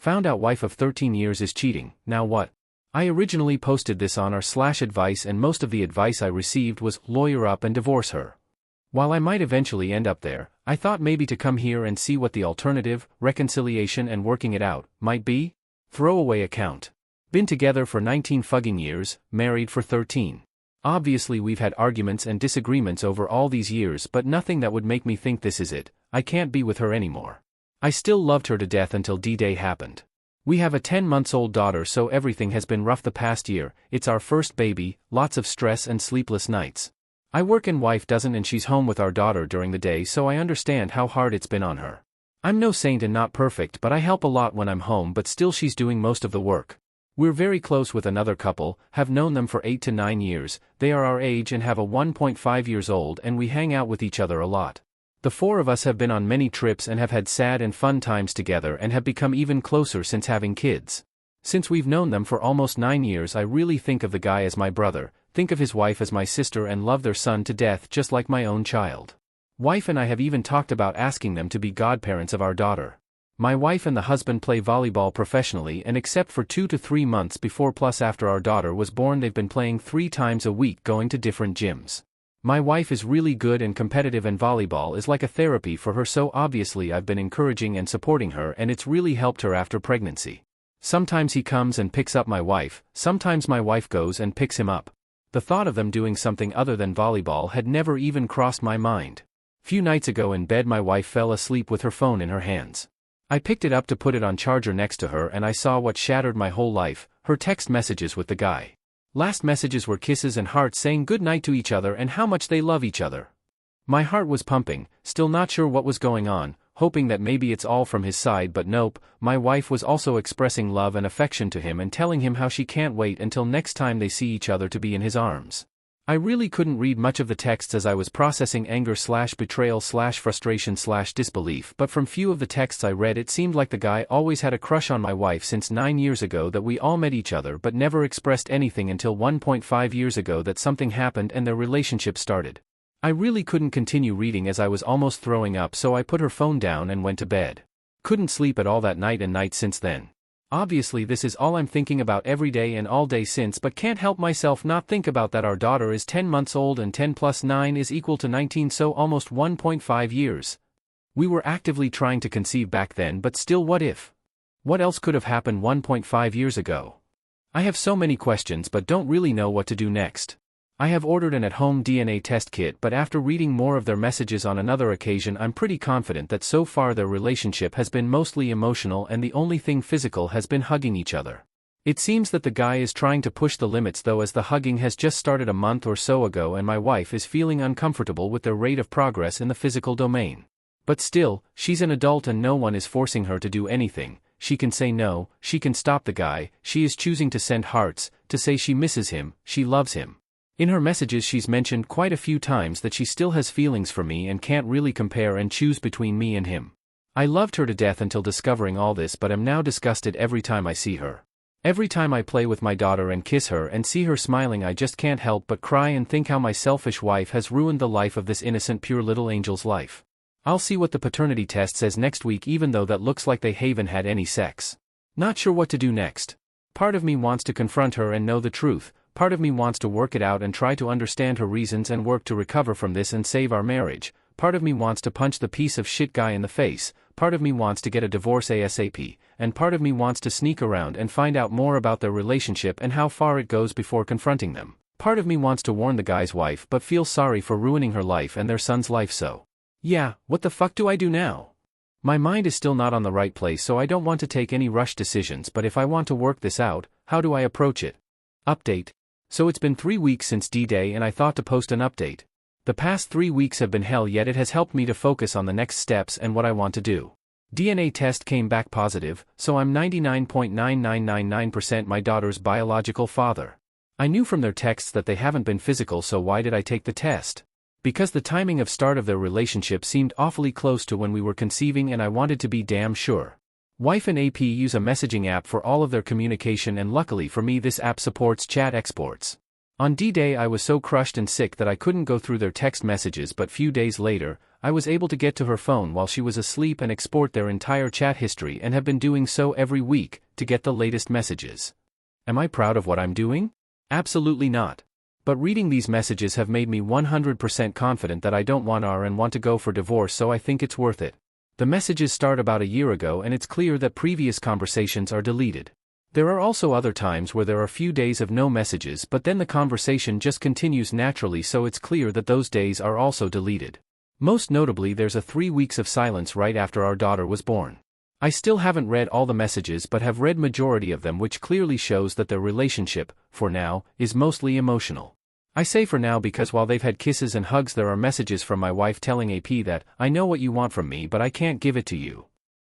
Found out wife of 13 years is cheating, now what? I originally posted this on r/advice and most of the advice I received was lawyer up and divorce her. While I might eventually end up there, I thought maybe to come here and see what the alternative, reconciliation and working it out, might be? Throwaway account. Been together for 19 fucking years, married for 13. Obviously we've had arguments and disagreements over all these years but nothing that would make me think this is it, I can't be with her anymore. I still loved her to death until D-Day happened. We have a 10-month-old daughter so everything has been rough the past year, it's our first baby, lots of stress and sleepless nights. I work and wife doesn't and she's home with our daughter during the day so I understand how hard it's been on her. I'm no saint and not perfect but I help a lot when I'm home but still she's doing most of the work. We're very close with another couple, have known them for 8 to 9 years, they are our age and have a 1.5 years old and we hang out with each other a lot. The four of us have been on many trips and have had sad and fun times together and have become even closer since having kids. Since we've known them for almost 9 years I really think of the guy as my brother, think of his wife as my sister and love their son to death just like my own child. Wife and I have even talked about asking them to be godparents of our daughter. My wife and the husband play volleyball professionally and except for 2 to 3 months before plus after our daughter was born they've been playing 3 times a week going to different gyms. My wife is really good and competitive and volleyball is like a therapy for her so obviously I've been encouraging and supporting her and it's really helped her after pregnancy. Sometimes he comes and picks up my wife, sometimes my wife goes and picks him up. The thought of them doing something other than volleyball had never even crossed my mind. Few nights ago in bed my wife fell asleep with her phone in her hands. I picked it up to put it on charger next to her and I saw what shattered my whole life, her text messages with the guy. Last messages were kisses and hearts saying good night to each other and how much they love each other. My heart was pumping, still not sure what was going on, hoping that maybe it's all from his side but nope, my wife was also expressing love and affection to him and telling him how she can't wait until next time they see each other to be in his arms. I really couldn't read much of the texts as I was processing anger/betrayal/frustration/disbelief but from few of the texts I read it seemed like the guy always had a crush on my wife since 9 years ago that we all met each other but never expressed anything until 1.5 years ago that something happened and their relationship started. I really couldn't continue reading as I was almost throwing up so I put her phone down and went to bed. Couldn't sleep at all that night and nights since then. Obviously this is all I'm thinking about every day and all day since but can't help myself not think about that our daughter is 10 months old and 10 plus 9 is equal to 19 so almost 1.5 years. We were actively trying to conceive back then but still what if? What else could have happened 1.5 years ago? I have so many questions but don't really know what to do next. I have ordered an at-home DNA test kit but after reading more of their messages on another occasion I'm pretty confident that so far their relationship has been mostly emotional and the only thing physical has been hugging each other. It seems that the guy is trying to push the limits though as the hugging has just started a month or so ago and my wife is feeling uncomfortable with their rate of progress in the physical domain. But still, she's an adult and no one is forcing her to do anything, she can say no, she can stop the guy, she is choosing to send hearts, to say she misses him, she loves him. In her messages she's mentioned quite a few times that she still has feelings for me and can't really compare and choose between me and him. I loved her to death until discovering all this but am now disgusted every time I see her. Every time I play with my daughter and kiss her and see her smiling I just can't help but cry and think how my selfish wife has ruined the life of this innocent pure little angel's life. I'll see what the paternity test says next week even though that looks like they haven't had any sex. Not sure what to do next. Part of me wants to confront her and know the truth. Part of me wants to work it out and try to understand her reasons and work to recover from this and save our marriage. Part of me wants to punch the piece of shit guy in the face. Part of me wants to get a divorce ASAP. And part of me wants to sneak around and find out more about their relationship and how far it goes before confronting them. Part of me wants to warn the guy's wife but feels sorry for ruining her life and their son's life so. Yeah, what the fuck do I do now? My mind is still not on the right place so I don't want to take any rushed decisions but if I want to work this out, how do I approach it? Update. So it's been 3 weeks since D-Day and I thought to post an update. The past 3 weeks have been hell yet it has helped me to focus on the next steps and what I want to do. DNA test came back positive, so I'm 99.9999% my daughter's biological father. I knew from their texts that they haven't been physical so why did I take the test? Because the timing of start of their relationship seemed awfully close to when we were conceiving and I wanted to be damn sure. Wife and AP use a messaging app for all of their communication and luckily for me this app supports chat exports. On D-Day I was so crushed and sick that I couldn't go through their text messages, but few days later, I was able to get to her phone while she was asleep and export their entire chat history, and have been doing so every week, to get the latest messages. Am I proud of what I'm doing? Absolutely not. But reading these messages have made me 100% confident that I don't want her and want to go for divorce, so I think it's worth it. The messages start about a year ago and it's clear that previous conversations are deleted. There are also other times where there are few days of no messages, but then the conversation just continues naturally, so it's clear that those days are also deleted. Most notably, there's a 3 weeks of silence right after our daughter was born. I still haven't read all the messages but have read majority of them, which clearly shows that their relationship, for now, is mostly emotional. I say for now because while they've had kisses and hugs, there are messages from my wife telling AP that, "I know what you want from me but I can't give it to you."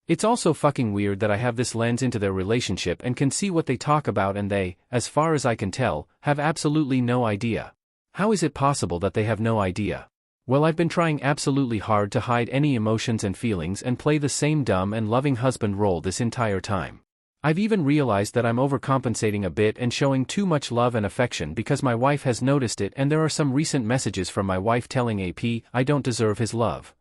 It's also fucking weird that I have this lens into their relationship and can see what they talk about, and they, as far as I can tell, have absolutely no idea. How is it possible that they have no idea? Well, I've been trying absolutely hard to hide any emotions and feelings and play the same dumb and loving husband role this entire time. I've even realized that I'm overcompensating a bit and showing too much love and affection because my wife has noticed it, and there are some recent messages from my wife telling AP I don't deserve his love.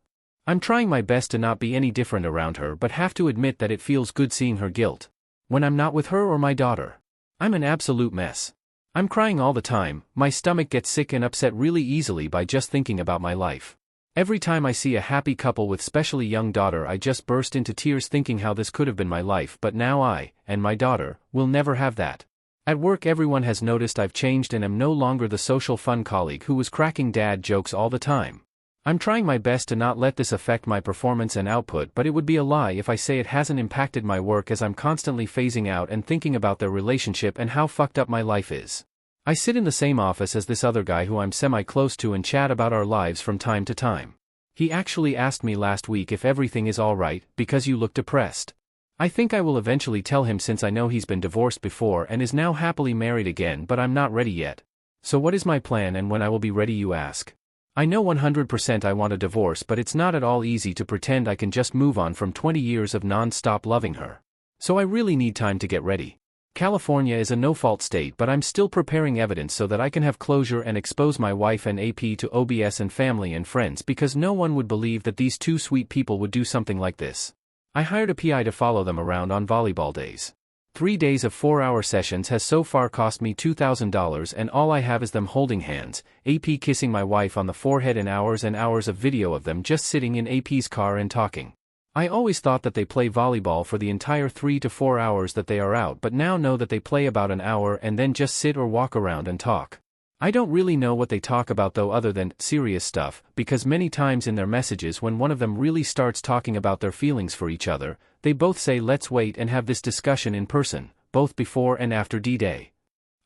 I'm trying my best to not be any different around her, but have to admit that it feels good seeing her guilt when I'm not with her or my daughter. I'm an absolute mess. I'm crying all the time, my stomach gets sick and upset really easily by just thinking about my life. Every time I see a happy couple with especially young daughter, I just burst into tears thinking how this could have been my life, but now I, and my daughter, will never have that. At work everyone has noticed I've changed and am no longer the social fun colleague who was cracking dad jokes all the time. I'm trying my best to not let this affect my performance and output, but it would be a lie if I say it hasn't impacted my work, as I'm constantly phasing out and thinking about their relationship and how fucked up my life is. I sit in the same office as this other guy who I'm semi-close to and chat about our lives from time to time. He actually asked me last week if everything is alright, because you look depressed. I think I will eventually tell him, since I know he's been divorced before and is now happily married again, but I'm not ready yet. So what is my plan and when I will be ready, you ask? I know 100% I want a divorce, but it's not at all easy to pretend I can just move on from 20 years of non-stop loving her. So I really need time to get ready. California is a no-fault state, but I'm still preparing evidence so that I can have closure and expose my wife and AP to OBS and family and friends, because no one would believe that these two sweet people would do something like this. I hired a PI to follow them around on volleyball days. 3 days of 4-hour sessions has so far cost me $2,000, and all I have is them holding hands, AP kissing my wife on the forehead, and hours of video of them just sitting in AP's car and talking. I always thought that they play volleyball for the entire 3 to 4 hours that they are out, but now know that they play about an hour and then just sit or walk around and talk. I don't really know what they talk about though, other than serious stuff, because many times in their messages when one of them really starts talking about their feelings for each other, they both say let's wait and have this discussion in person, both before and after D-Day.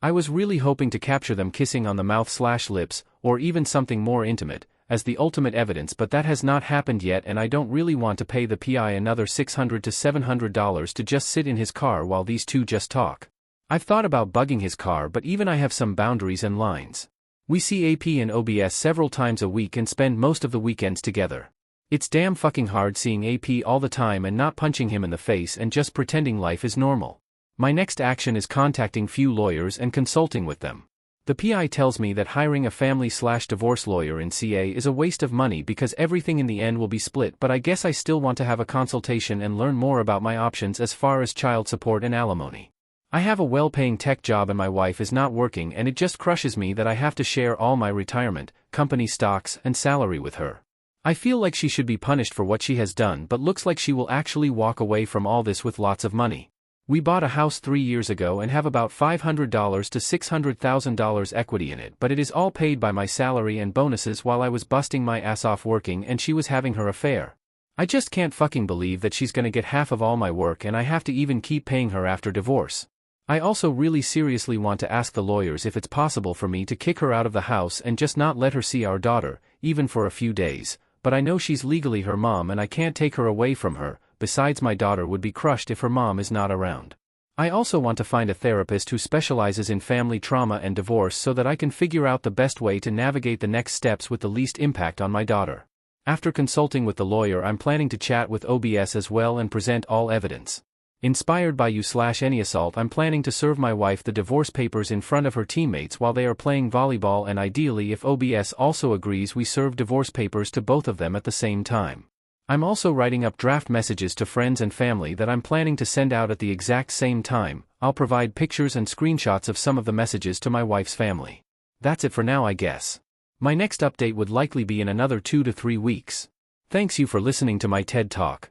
I was really hoping to capture them kissing on the mouth/lips, or even something more intimate, as the ultimate evidence, but that has not happened yet, and I don't really want to pay the PI another $600 to $700 to just sit in his car while these two just talk. I've thought about bugging his car, but even I have some boundaries and lines. We see AP and OBS several times a week and spend most of the weekends together. It's damn fucking hard seeing AP all the time and not punching him in the face and just pretending life is normal. My next action is contacting few lawyers and consulting with them. The PI tells me that hiring a family/divorce lawyer in CA is a waste of money because everything in the end will be split, but I guess I still want to have a consultation and learn more about my options as far as child support and alimony. I have a well-paying tech job and my wife is not working, and it just crushes me that I have to share all my retirement, company stocks, and salary with her. I feel like she should be punished for what she has done, but looks like she will actually walk away from all this with lots of money. We bought a house 3 years ago and have about $500 to $600,000 equity in it, but it is all paid by my salary and bonuses while I was busting my ass off working and she was having her affair. I just can't fucking believe that she's gonna get half of all my work and I have to even keep paying her after divorce. I also really seriously want to ask the lawyers if it's possible for me to kick her out of the house and just not let her see our daughter, even for a few days, but I know she's legally her mom and I can't take her away from her. Besides, my daughter would be crushed if her mom is not around. I also want to find a therapist who specializes in family trauma and divorce so that I can figure out the best way to navigate the next steps with the least impact on my daughter. After consulting with the lawyer, I'm planning to chat with OBS as well and present all evidence. Inspired by you/any assault, I'm planning to serve my wife the divorce papers in front of her teammates while they are playing volleyball, and ideally if OBS also agrees we serve divorce papers to both of them at the same time. I'm also writing up draft messages to friends and family that I'm planning to send out at the exact same time. I'll provide pictures and screenshots of some of the messages to my wife's family. That's it for now, I guess. My next update would likely be in another 2 to 3 weeks. Thanks you for listening to my TED Talk.